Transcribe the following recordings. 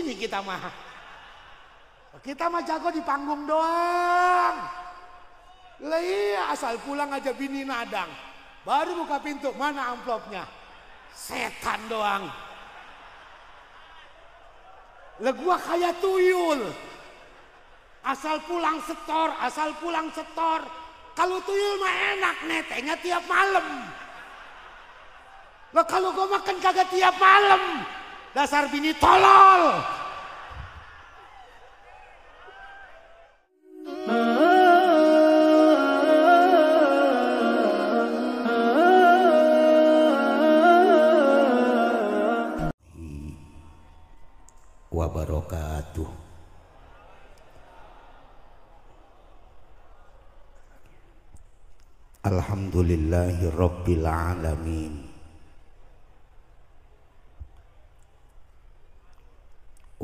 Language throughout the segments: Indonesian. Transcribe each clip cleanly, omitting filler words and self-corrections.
sini kita mah. Kita mah jago di panggung doang. Lah iya, asal pulang aja bini nadang. Baru buka pintu, mana amplopnya? Setan doang. Lah gua kayak tuyul. Asal pulang setor. Kalau tuyul mah enak netenya tiap malam. Lah kalau gua makan kagak tiap malam. Dasar bini tolol. Wabarakatuh. Alhamdulillahi rabbil alamin.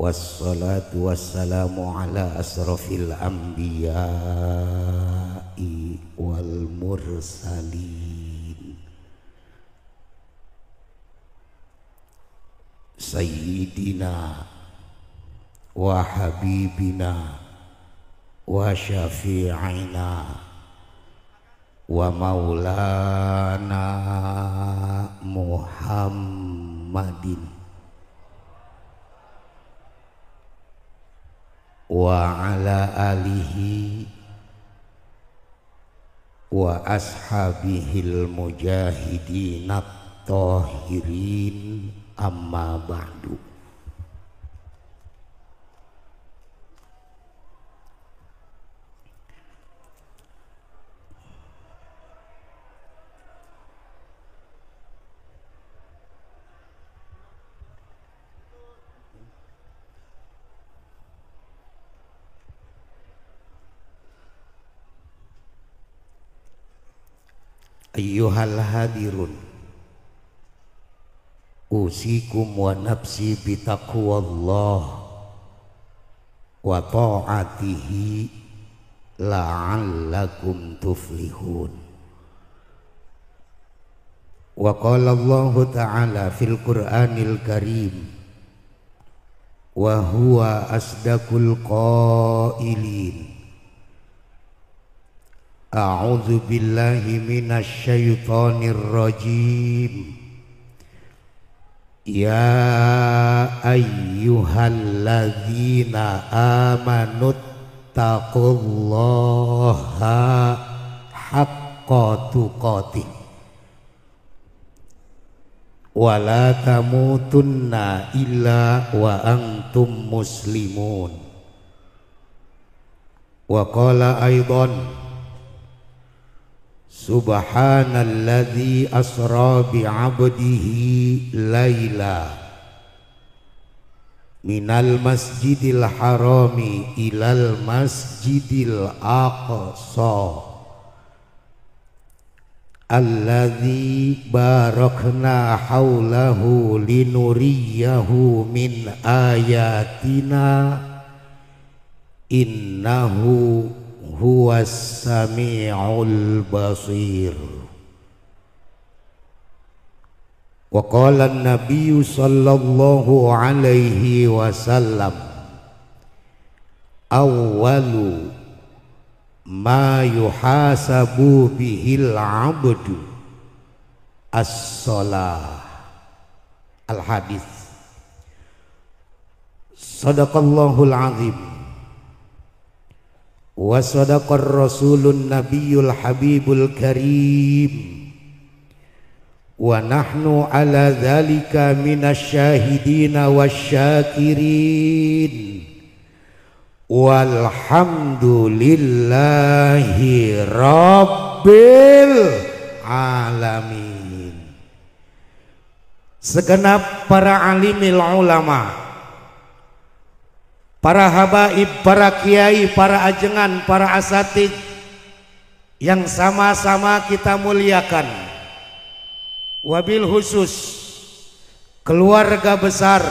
Wassalatu wassalamu ala asrafil anbiya'i wal mursalin Sayyidina wa habibina wa syafi'ina wa maulana Muhammadin wa ala alihi wa ashabihil mujahidin at-tahirin amma ba'du. Ayyuhal hadirun, usikum wa nafsi bitaqwallah wa ta'atihi la'allakum tuflihun. Wa qala Allah ta'ala fil Qur'anil Karim wa huwa asdaqul qailin. A'udzu billahi minasy syaithanir rajim. Ya ayyuhalladzina amanu taqullaha haqqa tuqatih wa la tamutunna illa wa antum muslimun. Wa qala aidan Subhanalladzi asra bi'abdihi laila minal masjidil harami ilal masjidil aqsa alladzi barakna haulahu linuriyahu min ayatina innahu huwas sami'ul basir. Wa qala an-nabiyyu sallallahu alaihi wasallam awwalu ma yuhasabu bihil abdu as-shalah. Al-hadis. Sadaqallahul azim wa sadaqar rasulun nabiyul habibul karim wa nahnu ala dhalika minasyahidina wasyakirin walhamdulillahi rabbil alamin. Segenap para alimil ulama, para habaib, para kiai, para ajengan, para asatid yang sama-sama kita muliakan, wabil khusus keluarga besar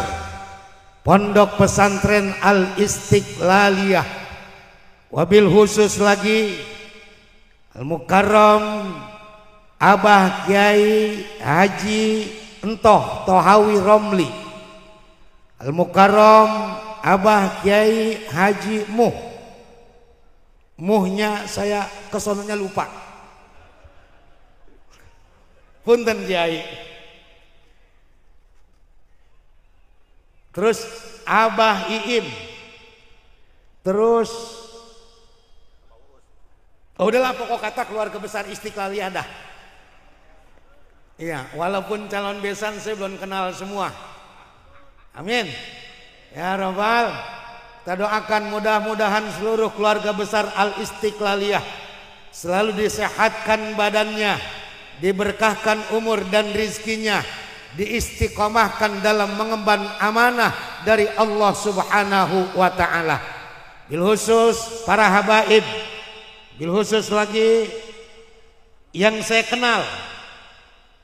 Pondok Pesantren Al-Istiqlaliyah, wabil khusus lagi Al-Mukarram Abah Kiai Haji Entoh Tohawi Romli, Al Mukarram Abah Kiai Haji Muhnya saya kesononya lupa. Punten Kiai. Terus Abah Iim. Terus udahlah pokok kata keluarga besar Istiqlaliyah dah. Iya, walaupun calon besan saya belum kenal semua. Amin. Ya Rabbal, kita doakan mudah-mudahan seluruh keluarga besar Al-Istiqlaliyah selalu disehatkan badannya, diberkahkan umur dan rizkinya, diistiqomahkan dalam mengemban amanah dari Allah Subhanahu wa ta'ala. Bil khusus para habaib, bil khusus lagi yang saya kenal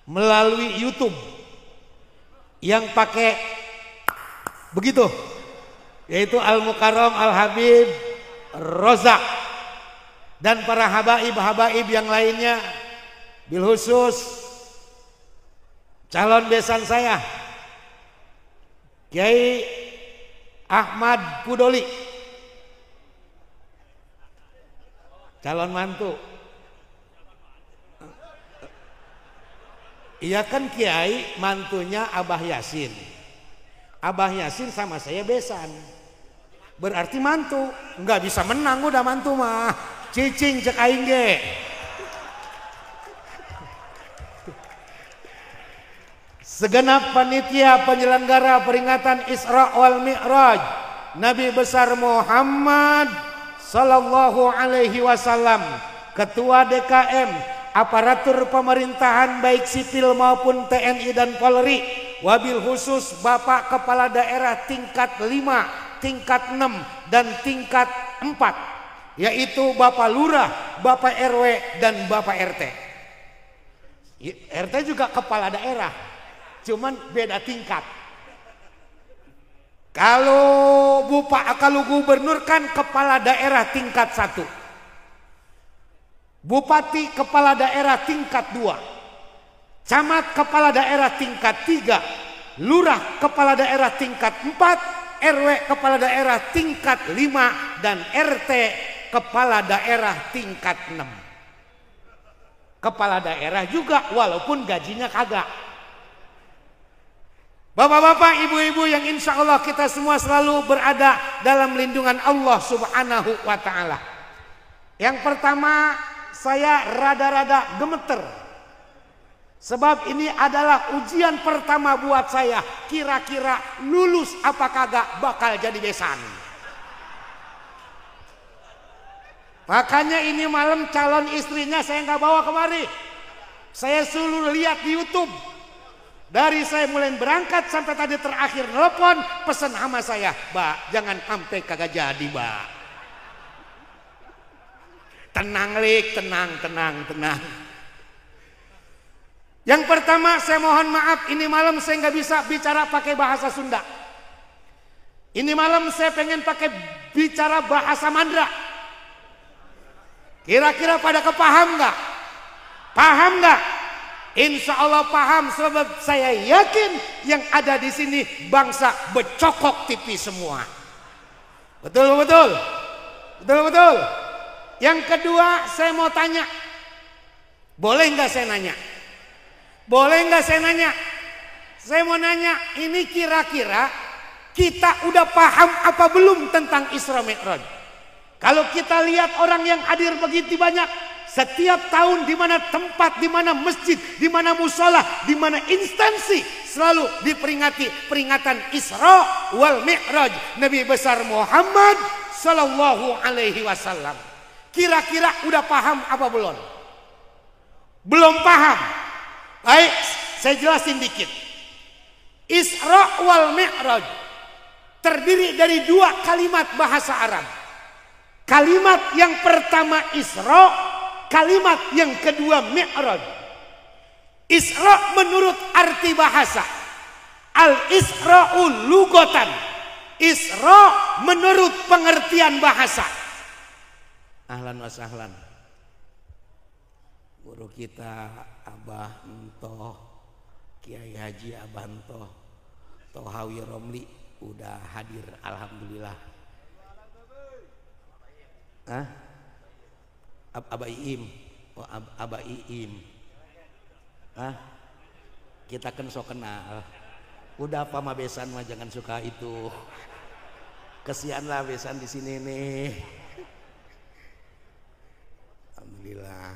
melalui YouTube yang pakai begitu, yaitu Al Mukarram Al Habib Rozak dan para habaib yang lainnya, bil khusus calon besan saya Kiai Ahmad Pudoli, calon mantu. Iya kan Kiai, mantunya Abah Yasin. Abah Yasin sama saya besan, berarti mantu. Nggak bisa menang udah mantu mah. Cicing cek aing ge. Segenap panitia penyelenggara peringatan Isra wal Mi'raj Nabi besar Muhammad sallallahu alaihi wasallam, ketua DKM, aparatur pemerintahan baik sipil maupun TNI dan Polri, wabil khusus Bapak Kepala Daerah tingkat 5, tingkat 6 dan tingkat 4, yaitu Bapak Lurah, Bapak RW dan Bapak RT. RT juga kepala daerah, cuman beda tingkat. Kalau gubernur kan kepala daerah tingkat 1, bupati kepala daerah tingkat 2, camat kepala daerah tingkat 3, lurah kepala daerah tingkat 4, RW kepala daerah tingkat 5 dan RT kepala daerah tingkat 6. Kepala daerah juga walaupun gajinya kagak. Bapak-bapak, ibu-ibu yang insya Allah kita semua selalu berada dalam lindungan Allah Subhanahu wa ta'ala. Yang pertama, saya rada-rada gemeter, sebab ini adalah ujian pertama buat saya. Kira-kira lulus apa kagak bakal jadi besan. Makanya ini malam calon istrinya saya nggak bawa kemari. Saya suruh lihat di YouTube. Dari saya mulai berangkat sampai tadi terakhir telepon, pesan sama saya, "Mbak, jangan sampai kagak jadi, Mbak." Tenang, Lik, tenang. Yang pertama saya mohon maaf, ini malam saya nggak bisa bicara pakai bahasa Sunda. Ini malam saya pengen pakai bicara bahasa Mandra. Kira-kira pada kepaham nggak? Paham nggak? Insya Allah paham, sebab saya yakin yang ada di sini bangsa becokok TV semua. Betul. Yang kedua saya mau tanya, boleh nggak saya nanya? Boleh nggak saya nanya? Saya mau nanya, ini kira-kira kita udah paham apa belum tentang Isra Mi'raj? Kalau kita lihat orang yang hadir begitu banyak, setiap tahun di mana tempat, di mana masjid, di mana musola, di mana instansi selalu diperingati peringatan Isra wal Mi'raj Nabi besar Muhammad sallallahu alaihi wasallam. Kira-kira udah paham apa belum? Belum paham. Baik, saya jelasin dikit. Isra wal Mi'raj terdiri dari 2 kalimat bahasa Arab. Kalimat yang pertama Isra, kalimat yang kedua Mi'raj. Isra menurut arti bahasa, Al-Isra'ul lugatan. Isra menurut pengertian bahasa. Ahlan wa sahlan. Guru kita Abah Entoh, Kiai Haji Abah Entoh, Tohawi Romli, udah hadir, alhamdulillah. Abah Iim, oh, Abah Iim. Kita kan so kenal. Udah apa mah besan mah jangan suka itu. Kesian lah besan di sini nih. Alhamdulillah.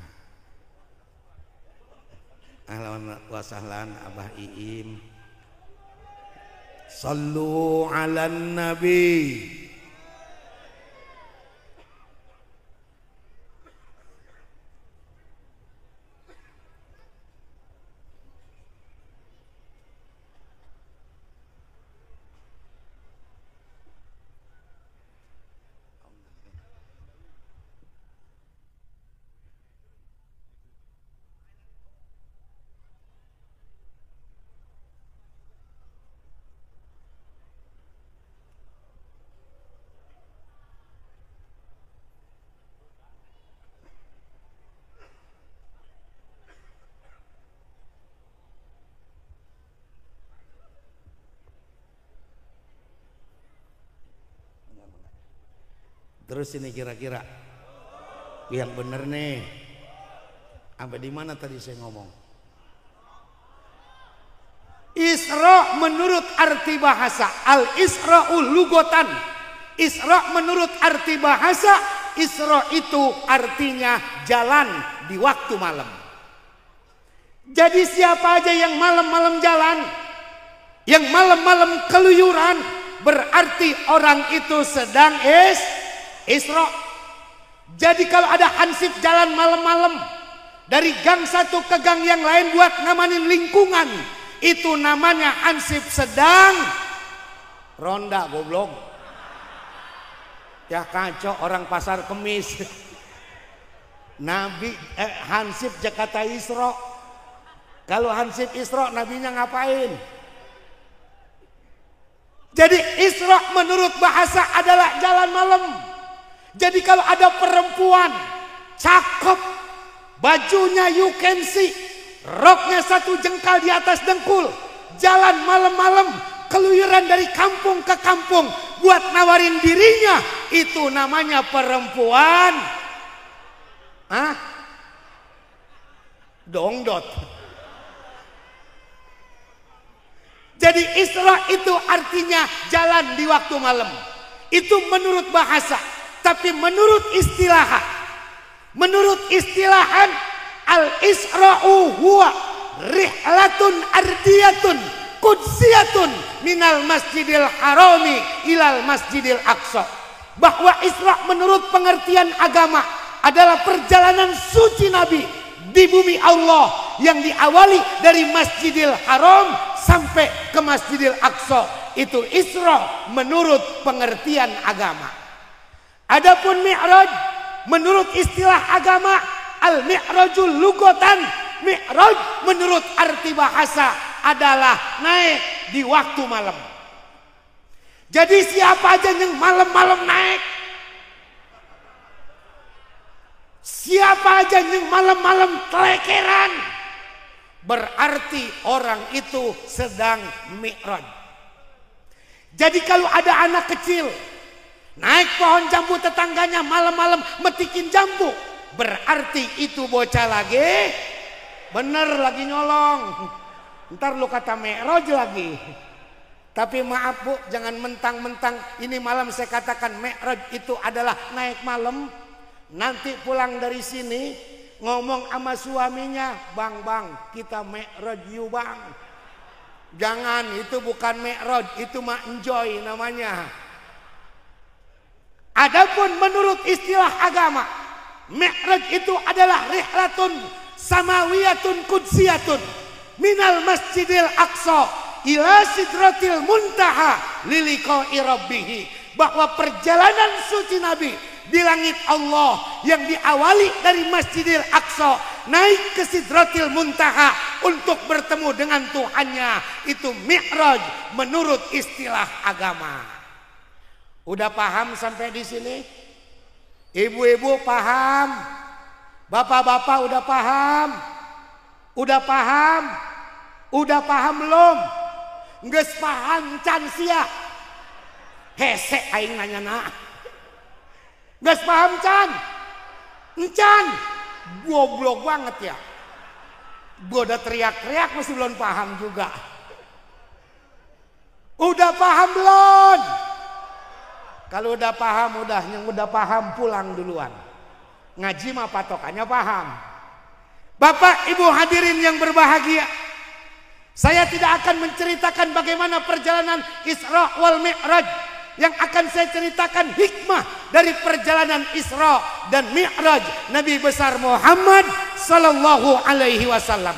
Ahlan wa sahlan Abah Iim. Sallu ala nabi. Terus ini kira-kira yang bener nih, sampai di mana tadi saya ngomong? Isra menurut arti bahasa, al-isra'ul lugotan. Isra menurut arti bahasa, Isra itu artinya jalan di waktu malam. Jadi siapa aja yang malam-malam jalan, yang malam-malam keluyuran, berarti orang itu sedang Isra. Jadi kalau ada hansip jalan malam-malam dari gang satu ke gang yang lain buat ngamanin lingkungan, itu namanya hansip sedang ronda, goblok. Ya kacau orang pasar Kemis. Nabi hansip Jakarta Isra. Kalau hansip Isra nabinya ngapain? Jadi Isra menurut bahasa adalah jalan malam. Jadi kalau ada perempuan cakep, bajunya you can see, roknya satu jengkal di atas dengkul, jalan malam-malam keluyuran dari kampung ke kampung buat nawarin dirinya, itu namanya perempuan dongdot. Jadi Isra itu artinya jalan di waktu malam. Itu menurut bahasa. Tapi menurut istilahan al-Isra'u huwa rihlatun ardiyatun qudsiyatun minal masjidil harami ilal masjidil aqsa. Bahwa Isra menurut pengertian agama adalah perjalanan suci Nabi di bumi Allah yang diawali dari Masjidil Haram sampai ke Masjidil Aqsa. Itu Isra menurut pengertian agama. Adapun Mi'raj menurut istilah agama, al-mi'rajul lugotan, Mi'raj menurut arti bahasa adalah naik di waktu malam. Jadi siapa aja yang malam-malam naik, siapa aja yang malam-malam telekeran, berarti orang itu sedang Mi'raj. Jadi kalau ada anak kecil naik pohon jambu tetangganya malam-malam metikin jambu, berarti itu bocah lagi bener, lagi nyolong. Ntar lu kata Mi'raj lagi. Tapi maaf Bu, jangan mentang-mentang ini malam saya katakan Mi'raj itu adalah naik malam. Nanti pulang dari sini ngomong sama suaminya, bang kita Mi'raj yuk bang. Jangan, itu bukan Mi'raj, itu mah enjoy namanya. Adapun menurut istilah agama, Mi'raj itu adalah rihlatun samawiyatun qudsiyatun minal masjidil aqsa ila sidratil muntaha liliqa'i rabbih. Bahwa perjalanan suci Nabi di langit Allah yang diawali dari Masjidil Aqsa naik ke Sidratil Muntaha untuk bertemu dengan Tuhannya, itu Mi'raj menurut istilah agama. Udah paham sampai di sini? Ibu-ibu paham? Bapak-bapak udah paham? Udah paham? Udah paham belum? Nges paham can sia. Hese aing nanya na. Geus paham can? Encan. Goblok banget ya. Gua udah teriak-teriak masih belum paham juga. Udah paham belum? Kalau udah paham, yang udah paham pulang duluan. Ngaji mah patokannya paham. Bapak Ibu hadirin yang berbahagia, saya tidak akan menceritakan bagaimana perjalanan Isra wal Mi'raj. Yang akan saya ceritakan hikmah dari perjalanan Isra dan Mi'raj Nabi besar Muhammad sallallahu alaihi wasallam.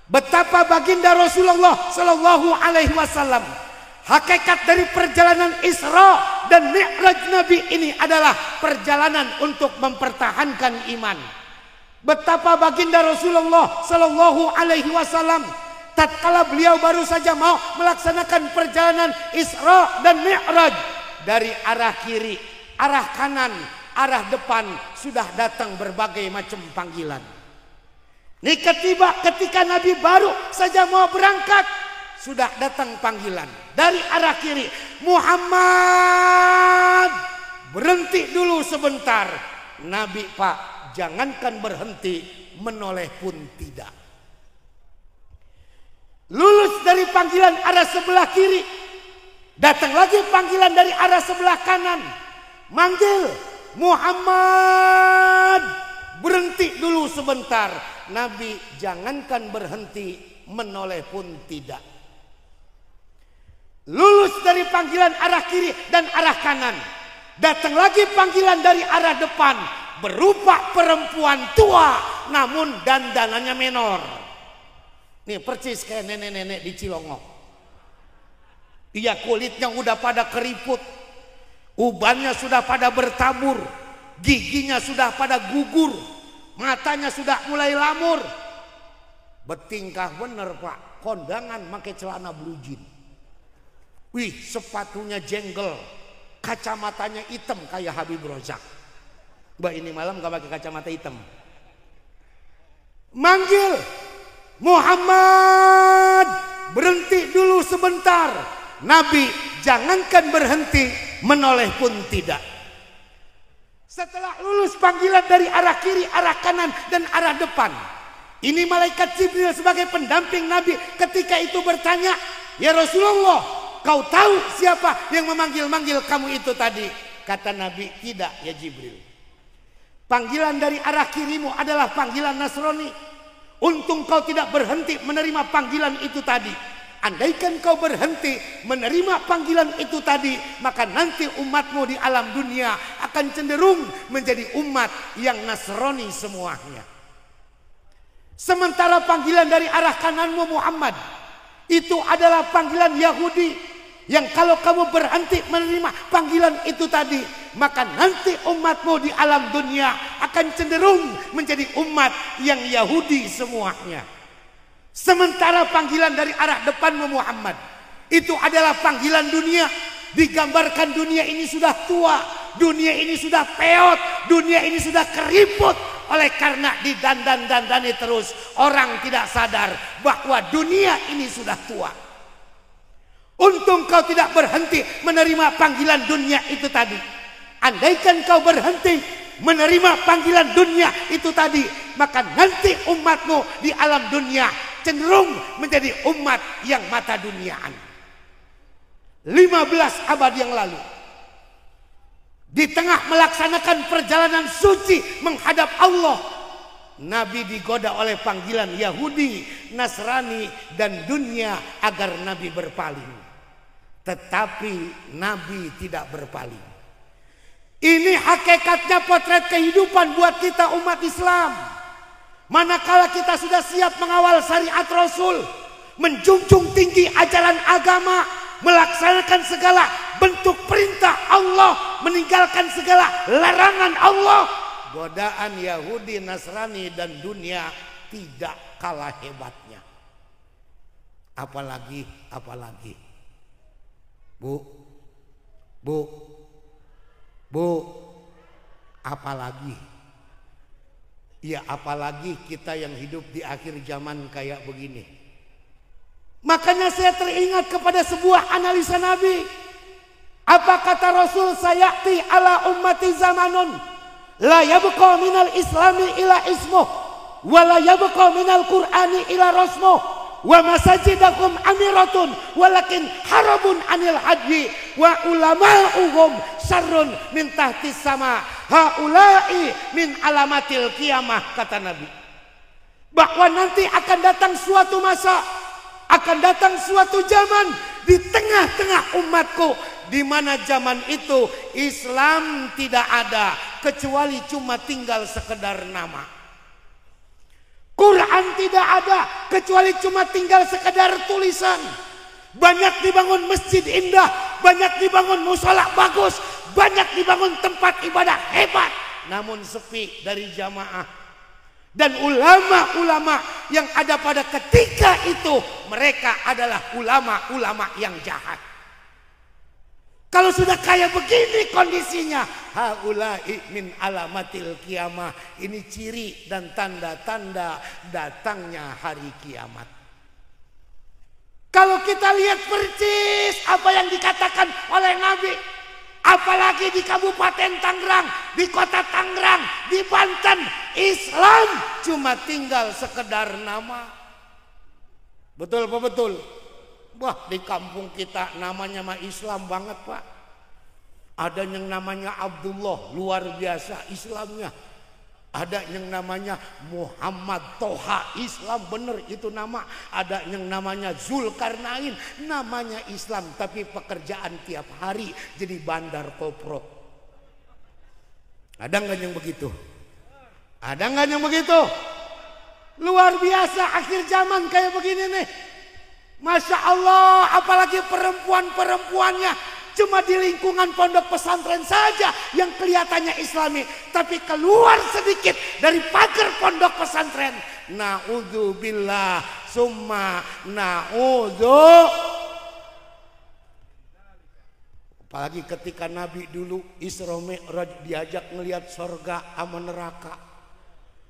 Betapa baginda Rasulullah sallallahu alaihi wasallam, hakikat dari perjalanan Isra dan Mi'raj Nabi ini adalah perjalanan untuk mempertahankan iman. Betapa baginda Rasulullah sallallahu alaihi wasallam tatkala beliau baru saja mau melaksanakan perjalanan Isra dan Mi'raj, dari arah kiri, arah kanan, arah depan sudah datang berbagai macam panggilan. Ini ketika Nabi baru saja mau berangkat, sudah datang panggilan dari arah kiri. Muhammad, berhenti dulu sebentar. Nabi, Pak, jangankan berhenti, menoleh pun tidak. Lulus dari panggilan arah sebelah kiri, datang lagi panggilan dari arah sebelah kanan. Manggil, Muhammad, berhenti dulu sebentar. Nabi jangankan berhenti, menoleh pun tidak. Lulus dari panggilan arah kiri dan arah kanan, datang lagi panggilan dari arah depan, berupa perempuan tua namun dandanannya menor. Nih persis kayak nenek-nenek di Cilongok. Iya, kulitnya udah pada keriput, ubannya sudah pada bertabur, giginya sudah pada gugur, matanya sudah mulai lamur. Betingkah bener Pak, kondangan pakai celana blue jean. Wih, sepatunya jenggel, kacamatanya hitam kayak Habib Rozak. Mbak ini malam gak pakai kacamata hitam. Manggil, Muhammad, berhenti dulu sebentar. Nabi jangankan berhenti, menoleh pun tidak. Setelah lulus panggilan dari arah kiri, arah kanan, dan arah depan, ini malaikat Jibril sebagai pendamping Nabi ketika itu bertanya, ya Rasulullah, kau tahu siapa yang memanggil-manggil kamu itu tadi? Kata Nabi, tidak ya Jibril. Panggilan dari arah kirimu adalah panggilan Nasrani. Untung kau tidak berhenti menerima panggilan itu tadi. Andaikan kau berhenti menerima panggilan itu tadi, maka nanti umatmu di alam dunia akan cenderung menjadi umat yang Nasrani semuanya. Sementara panggilan dari arah kananmu Muhammad, itu adalah panggilan Yahudi, yang kalau kamu berhenti menerima panggilan itu tadi, maka nanti umatmu di alam dunia akan cenderung menjadi umat yang Yahudi semuanya. Sementara panggilan dari arah depanmu Muhammad, itu adalah panggilan dunia. Digambarkan dunia ini sudah tua, dunia ini sudah peot, dunia ini sudah keriput. Oleh karena didandan-dandani terus, orang tidak sadar bahwa dunia ini sudah tua. Untung kau tidak berhenti menerima panggilan dunia itu tadi. Andaikan kau berhenti menerima panggilan dunia itu tadi, maka nanti umatmu di alam dunia cenderung menjadi umat yang mata duniaan. 15 abad yang lalu, di tengah melaksanakan perjalanan suci menghadap Allah, Nabi digoda oleh panggilan Yahudi, Nasrani, dan dunia agar Nabi berpaling. Tetapi Nabi tidak berpaling. Ini hakikatnya potret kehidupan buat kita umat Islam. Manakala kita sudah siap mengawal syariat Rasul, menjunjung tinggi ajaran agama, melaksanakan segala bentuk perintah Allah, meninggalkan segala larangan Allah, godaan Yahudi, Nasrani, dan dunia tidak kalah hebatnya. Apalagi Bu, apalagi? Ya apalagi kita yang hidup di akhir zaman kayak begini. Makanya saya teringat kepada sebuah analisa Nabi. Apa kata Rasul, sayati ala ummati zamanun la yabqa minal islami ila ismuh wa la yabqa minal qur'ani ila rasmuh wa masajidakum amiratun walakin harabun anil hadyi wa ulama'uhum syarrun min tahtis sama haula'i min alamatil kiamah, kata Nabi. Bahwa nanti akan datang suatu masa, akan datang suatu zaman di tengah-tengah umatku, di mana zaman itu Islam tidak ada kecuali cuma tinggal sekedar nama. Quran tidak ada kecuali cuma tinggal sekedar tulisan. Banyak dibangun masjid indah, banyak dibangun mushola bagus, banyak dibangun tempat ibadah hebat, namun sepi dari jamaah. Dan ulama-ulama yang ada pada ketika itu, mereka adalah ulama-ulama yang jahat. Kalau sudah kayak begini kondisinya, haula'i min alamatil kiamah, ini ciri dan tanda-tanda datangnya hari kiamat. Kalau kita lihat persis apa yang dikatakan oleh Nabi, apalagi di Kabupaten Tangerang, di Kota Tangerang, di Banten, Islam cuma tinggal sekedar nama. Betul apa betul? Wah, di kampung kita namanya mah Islam banget, Pak. Ada yang namanya Abdullah, luar biasa Islamnya. Ada yang namanya Muhammad Toha, Islam bener itu nama. Ada yang namanya Zulkarnain, namanya Islam tapi pekerjaan tiap hari jadi bandar kopro. Ada nggak yang begitu? Ada nggak yang begitu? Luar biasa akhir zaman kayak begini nih. Masya Allah, apalagi perempuan-perempuannya cuma di lingkungan pondok pesantren saja yang kelihatannya islami, tapi keluar sedikit dari pagar pondok pesantren, naudzubillah summa naudzu. Apalagi ketika Nabi dulu Isra Mi'raj diajak ngelihat surga sama neraka.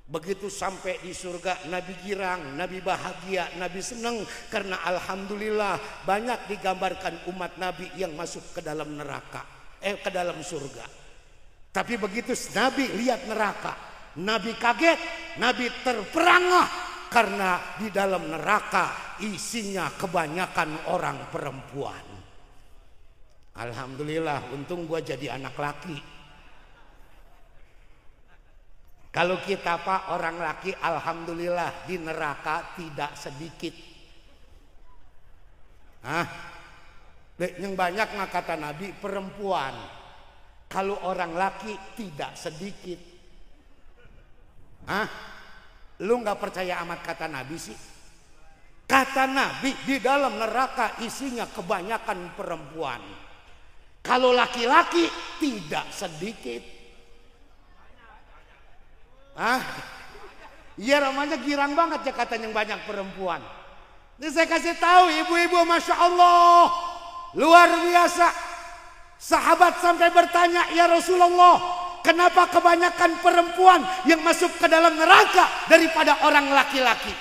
Begitu sampai di surga, Nabi girang, Nabi bahagia, Nabi senang karena alhamdulillah banyak digambarkan umat Nabi yang masuk ke dalam neraka, ke dalam surga. Tapi begitu Nabi lihat neraka, Nabi kaget, Nabi terperangah karena di dalam neraka isinya kebanyakan orang perempuan. Alhamdulillah, untung gua jadi anak laki. Kalau kita Pak orang laki, alhamdulillah di neraka tidak sedikit. Yang banyak mah kata Nabi perempuan. Kalau orang laki tidak sedikit. Lu nggak percaya amat kata Nabi sih? Kata Nabi di dalam neraka isinya kebanyakan perempuan. Kalau laki-laki tidak sedikit. Iya namanya girang banget ya katanya yang banyak perempuan. Ini saya kasih tahu ibu-ibu, Masya Allah, luar biasa. Sahabat sampai bertanya, ya Rasulullah, kenapa kebanyakan perempuan yang masuk ke dalam neraka daripada orang laki-laki?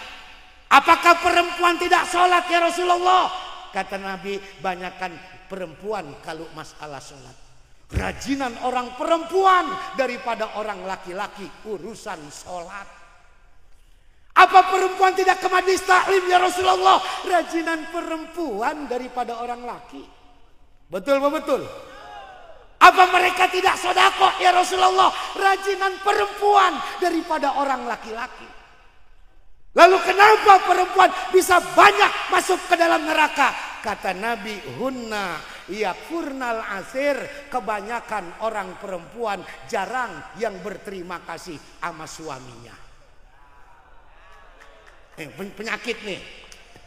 Apakah perempuan tidak sholat ya Rasulullah? Kata Nabi, banyakkan perempuan kalau masalah sholat. Rajinan orang perempuan daripada orang laki-laki urusan sholat. Apa perempuan tidak ke majlis taklim ya Rasulullah? Rajinan perempuan daripada orang laki. Betul betul? Apa mereka tidak sedekah ya Rasulullah? Rajinan perempuan daripada orang laki-laki. Lalu kenapa perempuan bisa banyak masuk ke dalam neraka? Kata Nabi, hunna yakfurnal asir, kebanyakan orang perempuan jarang yang berterima kasih sama suaminya. Penyakit nih,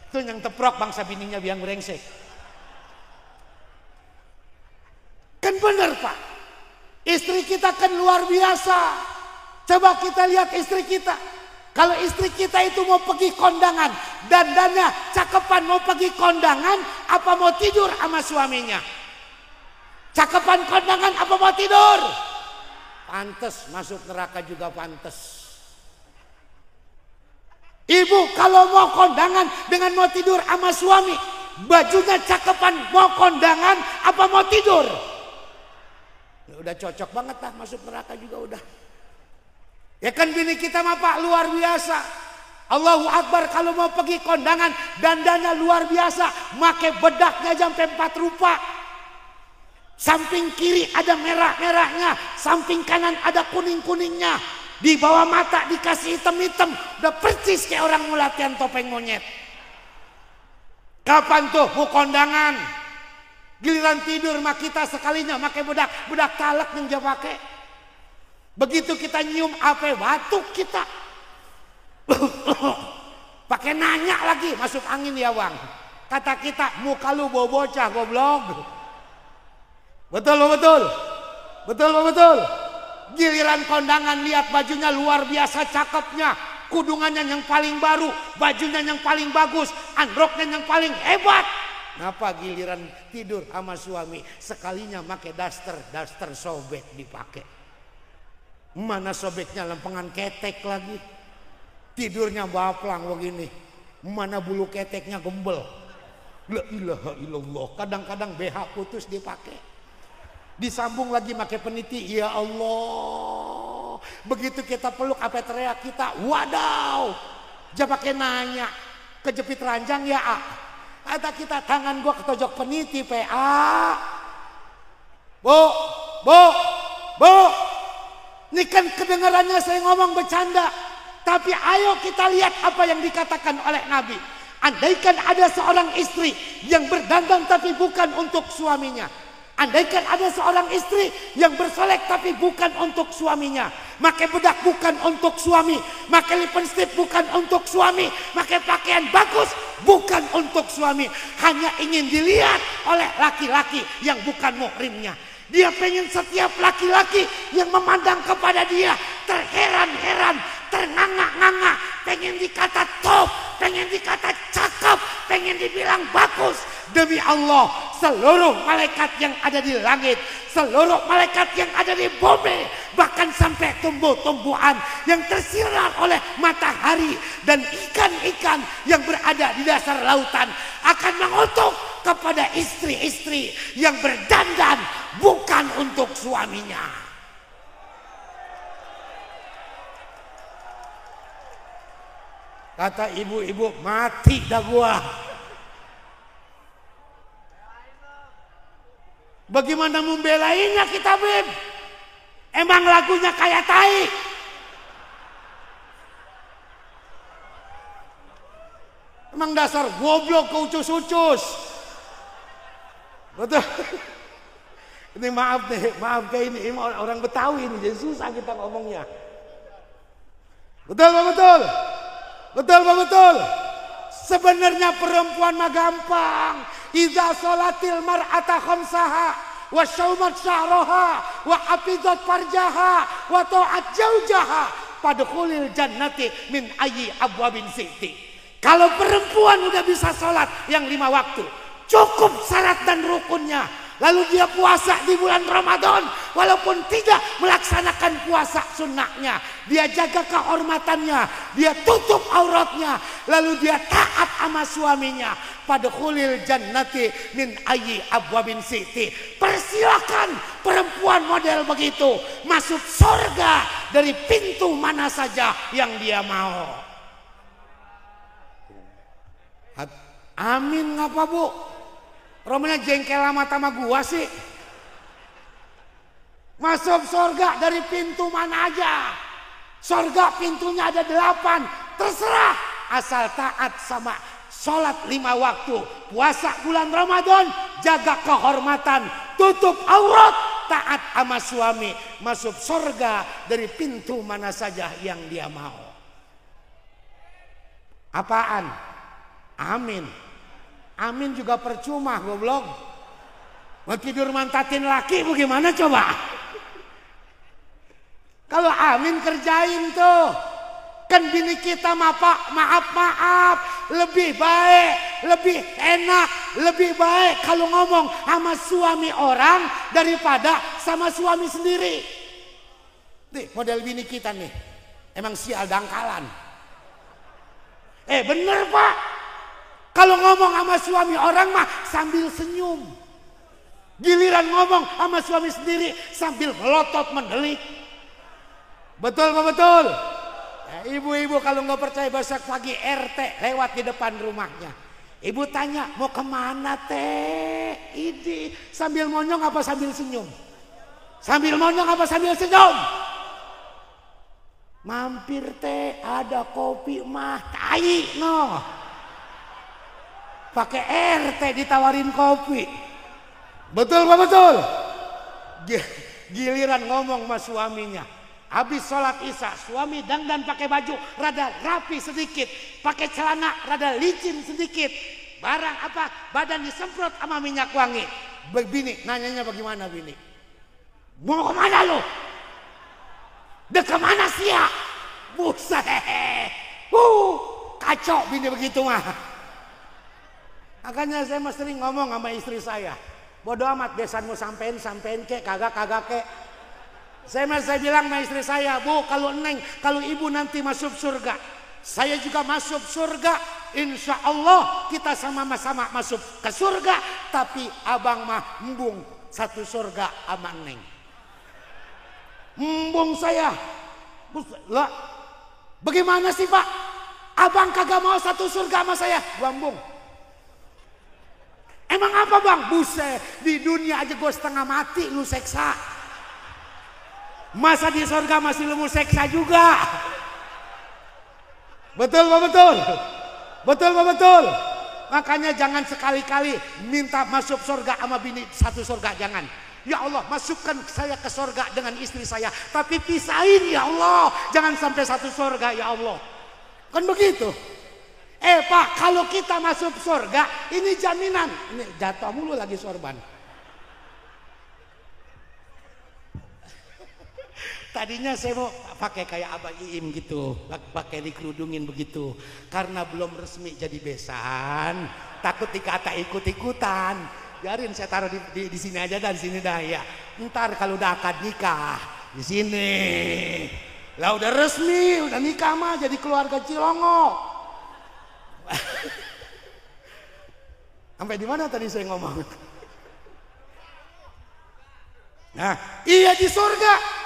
itu yang teprok bangsa bininya biang brengsek. Kan bener Pak, istri kita kan luar biasa. Coba kita lihat istri kita. Kalau istri kita itu mau pergi kondangan, dandannya cakepan mau pergi kondangan, apa mau tidur sama suaminya? Cakepan kondangan apa mau tidur? Pantes masuk neraka juga pantes. Ibu kalau mau kondangan dengan mau tidur sama suami, bajunya cakepan, mau kondangan apa mau tidur? Ya udah cocok banget lah, masuk neraka juga udah. Ya kan bini kita mah Pak luar biasa. Allahu Akbar kalau mau pergi kondangan dandannya luar biasa, make bedaknya sampai 4 rupa. Samping kiri ada merah-merahnya, samping kanan ada kuning-kuningnya. Di bawah mata dikasih hitam-hitam, udah persis kayak orang mau latihan topeng monyet. Kapan tuh mau kondangan? Giliran tidur mah kita sekalinya pakai bedak talak yang dia pakai. Begitu kita nyium apa batuk kita. Pakai nanya lagi, masuk angin ya bang. Kata kita muka lu bau bocah goblok. Betul betul. Betul betul. Giliran kondangan lihat bajunya luar biasa cakepnya, kudungannya yang paling baru, bajunya yang paling bagus, androknya yang paling hebat. Kenapa giliran tidur sama suami sekalinya pakai daster sobek dipakai. Mana sobeknya lempengan ketek lagi. Tidurnya baplang begini. Mana bulu keteknya gembel. La ilaha illallah. Kadang-kadang BH putus dipakai. Disambung lagi pakai peniti, ya Allah. Begitu kita peluk apa teriak kita, wadaw. Dia pakai nanya, kejepit ranjang ya A. Kata kita tangan gua ketojok peniti PA. Bu. Ini kan kedengarannya saya ngomong bercanda. Tapi ayo kita lihat apa yang dikatakan oleh Nabi. Andaikan ada seorang istri yang berdandan tapi bukan untuk suaminya. Andaikan ada seorang istri yang bersolek tapi bukan untuk suaminya. Pakai bedak bukan untuk suami. Pakai lipstick bukan untuk suami. Pakai pakaian bagus bukan untuk suami. Hanya ingin dilihat oleh laki-laki yang bukan muhrimnya. Dia pengen setiap laki-laki yang memandang kepada dia terheran-heran, ternganga-nganga. Pengen dikata top, pengen dikata cakep, pengen dibilang bagus. Demi Allah, seluruh malaikat yang ada di langit, seluruh malaikat yang ada di bumi, bahkan sampai tumbuh-tumbuhan yang tersirar oleh matahari dan ikan-ikan yang berada di dasar lautan akan mengutuk kepada istri-istri yang berdandan bukan untuk suaminya. Kata ibu-ibu, mati dah gua. Bagaimana membelainya kita Beb? Emang lagunya kayak tai. Emang dasar goblok ke ucus-ucus. Betul. Ini maaf deh, maaf kayak ini orang Betawi ini jadi susah kita ngomongnya. Betul betul. Betul. Sebenarnya perempuan mah gampang. Iza sholatil mar'ata khamsaha wa syaumat syahroha wa hafizat farjaha wa ta'at jaujaha padkhulil jannati min ayyi abwabin siti. Kalau perempuan udah bisa sholat yang 5 waktu, cukup syarat dan rukunnya, lalu dia puasa di bulan Ramadan walaupun tidak melaksanakan puasa sunnahnya, dia jaga kehormatannya, dia tutup auratnya, lalu dia taat sama suaminya, padkhulil jannati min ayyi abwabin siti. Persilakan perempuan model begitu masuk surga dari pintu mana saja yang dia mau. Amin ngapa Bu? Romanya jengkel sama gua sih. Masuk surga dari pintu mana aja. Surga pintunya ada 8. Terserah asal taat sama sholat 5 waktu, puasa bulan Ramadan, jaga kehormatan, tutup aurat, taat sama suami, masuk surga dari pintu mana saja yang dia mau. Apaan? Amin. Amin juga percuma goblok. Mau tidur mantatin laki bagaimana coba? Kalau amin kerjain tuh. Kan bini kita maaf lebih baik, lebih enak, lebih baik kalau ngomong sama suami orang daripada sama suami sendiri. Nih model bini kita nih emang sial dangkalan. Bener Pak, Kalau ngomong sama suami orang mah sambil senyum. Giliran ngomong sama suami sendiri sambil melotot mendelik. Betul apa betul? Ya, ibu-ibu kalau nggak percaya besok pagi RT lewat di depan rumahnya. Ibu tanya mau kemana teh? Ini sambil monyong apa sambil senyum? Sambil monyong apa sambil senyum? Mampir teh ada kopi mah tai no. Pakai RT ditawarin kopi. Betul apa betul? Giliran ngomong sama suaminya. Habis sholat isya, suami dandan pakai baju rada rapi sedikit, pakai celana rada licin sedikit. Barang apa? Badan disemprot sama minyak wangi. Bini, nanyanya bagaimana bini? Mau kemana lo? Dek kemana sih ya? Buset. Kacau bini begitu mah. Makanya saya sering ngomong sama istri saya. Bodoh amat besanmu sampein kek, kagak kek. Saya bilang sama istri saya, Bu, kalau ibu nanti masuk surga, saya juga masuk surga. Insya Allah kita sama-sama masuk ke surga. Tapi abang mah embung satu surga sama neng. Embung saya. Lah, bagaimana sih Pak? Abang kagak mau satu surga sama saya? Gua embung. Emang apa bang? Buset, di dunia aja gue setengah mati lu seksa. Masa di surga masih lu mau seksa juga? Betul pak betul? Betul pak betul? Makanya jangan sekali-kali minta masuk surga sama bini satu surga, jangan. Ya Allah masukkan saya ke surga dengan istri saya, tapi pisahin ya Allah, jangan sampai satu surga ya Allah. Kan begitu. Pak, kalau kita masuk surga, ini jaminan. Ini jatuh mulu lagi sorban. Tadinya saya mau pakai kayak Abang Iim gitu, pakai dikerudungin begitu. Karena belum resmi jadi besan, takut dikata ikut-ikutan. Biarin saya taruh di sini aja dan di sini dah ya. Ntar kalau udah akad nikah di sini, lah udah resmi, udah nikah mah jadi keluarga Cilongo. Sampai di mana tadi saya ngomong? Nah, iya di surga.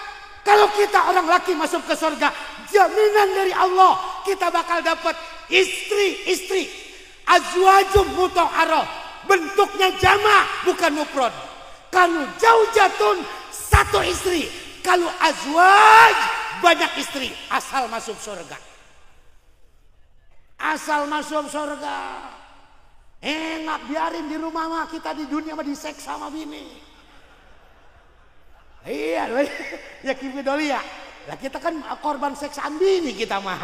Kalau kita orang laki masuk ke surga, jaminan dari Allah kita bakal dapat istri azwajum mutahharah, bentuknya jama bukan mufrad. Kalau zaujatun satu istri, kalau azwaj banyak istri, asal masuk surga. Asal masuk surga. Enak biarin di rumah mah, kita di dunia mah diseksa sama bini. Iya loh. Ya Kipidoli ya. Lah kita kan korban seksaan bini kita mah.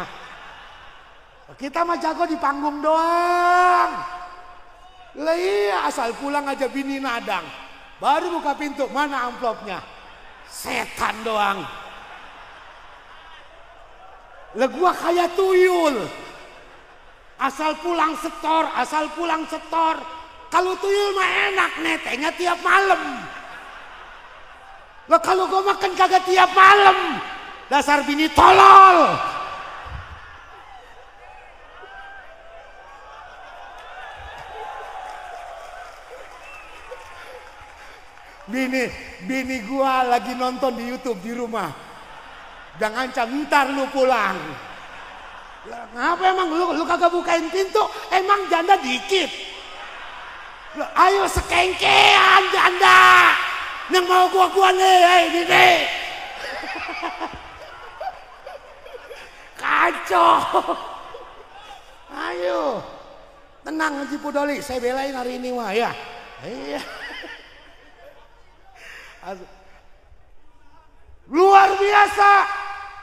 Kita mah jago di panggung doang. Lah iya asal pulang aja bini nadang. Baru buka pintu, mana amplopnya? Setan doang. Lah gua kayak tuyul. Asal pulang setor. Kalau tuyul mah enak netenya tiap malam. Lah kalau gue makan kagak tiap malam. Dasar bini tolol. Bini gua lagi nonton di YouTube di rumah. Jangan ancam ntar lu pulang. Ngapa emang lu kagak bukain pintu? Emang janda dikit? Ayo sekengkean janda. Yang mau gua nih, ini. Kacau. Ayo. Tenang Haji Pudoli, saya belain hari ini mah ya. Iya. Luar biasa.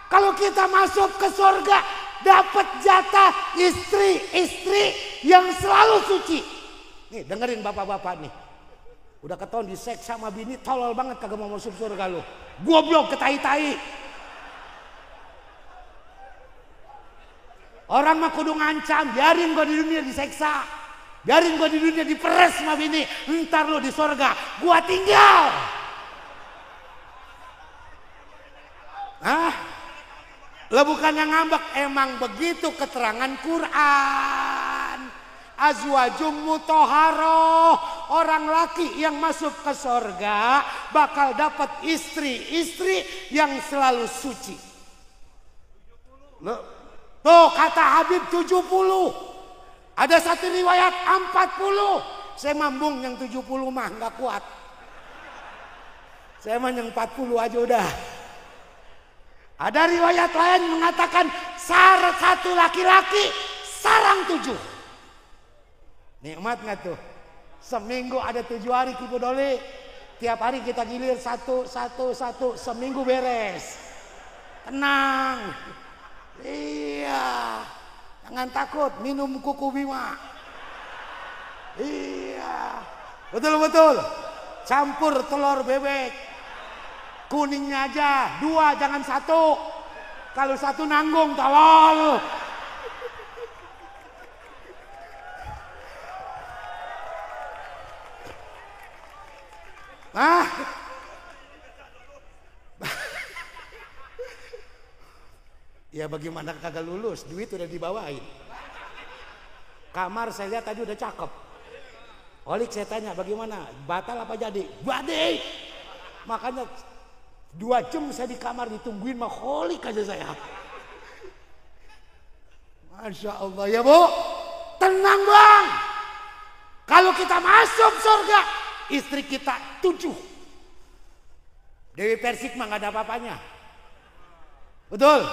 Kalau kita masuk ke surga, dapat jatah istri yang selalu suci. Nih dengerin bapak-bapak nih. Udah ketahuan diseksa sama bini, tolol banget kagak mau masuk surga lu. Goblok ketai-tai. Orang mah kudu ngancam, biarin gua di dunia diseksa. Biarin gua di dunia diperes sama bini, ntar lu di surga gua tinggal. Lah bukan yang ngambek, emang begitu keterangan Quran. azwajum mutahharoh, orang laki yang masuk ke surga bakal dapat istri-istri yang selalu suci. Tuh kata Habib 70. Ada satu riwayat 40. Saya mambung yang 70 mah nggak kuat. Saya mah yang 40 aja udah. Ada riwayat lain mengatakan satu laki-laki sarang 7. Nikmat nggak tuh? Seminggu ada 7 hari Kibu Doli. Tiap hari kita gilir satu. Seminggu beres. Tenang. Iya. Jangan takut minum kuku Bima. Iya. Betul. Campur telur bebek. Kuningnya aja 2, jangan 1. Kalau 1 nanggung tolol. Ya bagaimana kagak lulus, duit udah dibawain. Kamar saya lihat tadi udah cakep. Olik saya tanya bagaimana, batal apa jadi? Badai. Makanya 2 jam saya di kamar ditungguin mah holik aja saya. Masya Allah ya Bu. Tenang Bang. Kalau kita masuk surga, istri kita 7. Dewi Persik mah gak ada apa-apanya. Betul.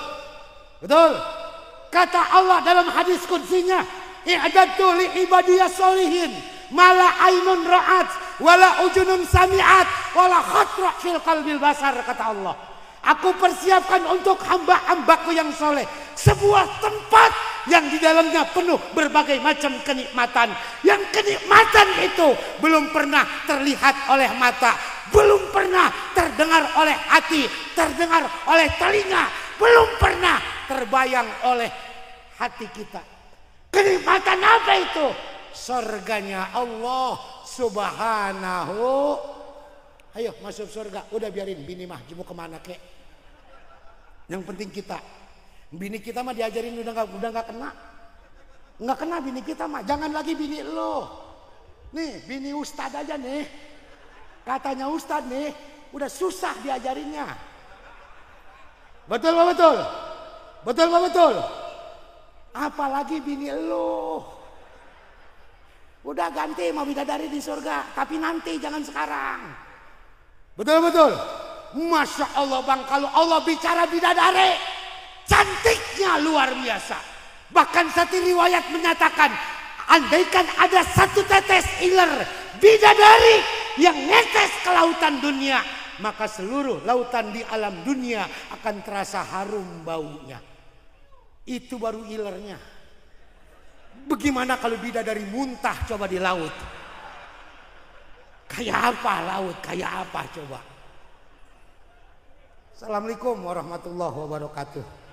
Kata Allah dalam hadis qudsinya, i'dadtu li ibadiyas sholihin mala ainun ra'at wala ujunun sami'at wala khatra fil qalbil basar, kata Allah. Aku persiapkan untuk hamba-hambaku yang soleh sebuah tempat yang di dalamnya penuh berbagai macam kenikmatan. Yang kenikmatan itu belum pernah terlihat oleh mata, belum pernah terdengar oleh hati, terdengar oleh telinga, belum pernah terbayang oleh hati kita. Kenikmatan apa itu? Surganya Allah Subhanahu. Ayo masuk surga. Udah biarin bini mah mau kemana kek. Yang penting kita. Bini kita mah diajarin udah nggak kena. Nggak kena bini kita mah. Jangan lagi bini lo. Nih bini ustad aja nih. Katanya ustad nih. Udah susah diajarinnya. Betul. Apalagi bini lo. Udah ganti mau bidadari di surga. Tapi nanti jangan sekarang. Betul. Masya Allah Bang. Kalau Allah bicara bidadari, cantiknya luar biasa. Bahkan satu riwayat menyatakan, andaikan ada 1 tetes iler bidadari yang netes ke lautan dunia, maka seluruh lautan di alam dunia akan terasa harum baunya. Itu baru ilernya. Bagaimana kalau bidadari muntah coba di laut? Kayak apa laut? Kayak apa coba? Assalamualaikum warahmatullahi wabarakatuh.